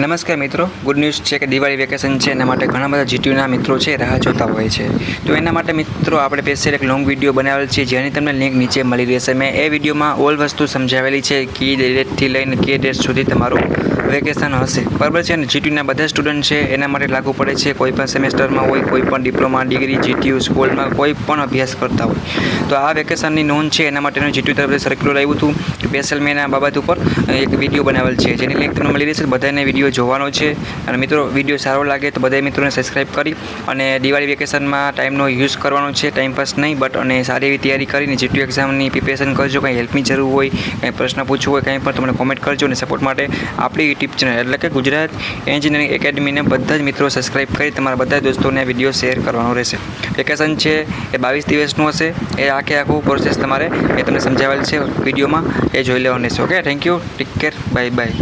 નમસ્કાર મિત્રો, good news છે કે દિવાળી વેકેશન છે એના માટે ઘણા બધા જીટીયુના મિત્રો છે રાહ જોતા હોય છે. તો એના માટે મિત્રો આપણે સ્પેશિયલ એક લોંગ વિડીયો બનાવેલ છે જેની તમને લિંક નીચે મળી રહેશે. મેં એ વિડીયોમાં ઓલ વસ્તુ સમજાવેલી છે કે ડેટથી લઈને કે ડેટ સુધી તમારું વેકેશન હશે, બરાબર છે. અને જીટીયુના બધા સ્ટુડન્ટ છે એના માટે લાગુ પડે છે. કોઈ પણ સેમેસ્ટરમાં હોય, કોઈ પણ ડિપ્લોમા ડિગ્રી જીટીયુ સ્કૂલમાં કોઈ પણ અભ્યાસ કરતા હોય તો આ વેકેશનની નોંધ છે એના માટેનું જીટીયુ તરફથી સર્ક્યુલર આવ્યું હતું. સ્પેશિયલ મેં એના બાબત ઉપર એક વિડીયો બનાવેલ છે જેની લિંક તમને મળી રહેશે. બધાને વિડીયો જોવાનો છે. અને મિત્રો વિડીયો સારો લાગે તો બધા મિત્રોને સબસ્ક્રાઈબ કરી અને દિવાળી વેકેશનમાં ટાઈમનો યુઝ કરવાનો છે, ટાઈમપાસ નહીં બટ અને સારી એવી તૈયારી કરીને જીટીયુ એક્ઝામની પ્રિપેરેશન કરજો. કંઈ હેલ્પની જરૂર હોય, કંઈ પ્રશ્ન પૂછવું હોય, કંઈ પણ તમને કોમેન્ટ કરજો. અને સપોર્ટ માટે આપણી યુટ્યુબ ચેનલ એટલે કે ગુજરાત એન્જિનિયરિંગ એકેડમીને બધા જ મિત્રો સબસ્ક્રાઈબ કરી તમારા બધા દોસ્તોને વિડીયો શેર કરવાનો રહેશે. વેકેશન છે એ 22 દિવસનું હશે. એ આખું પ્રોસેસ તમારે એ તમને સમજાવેલ છે વિડીયોમાં, એ જોઈ લેવાનું રહેશે. Okay, thank you, take care, bye bye.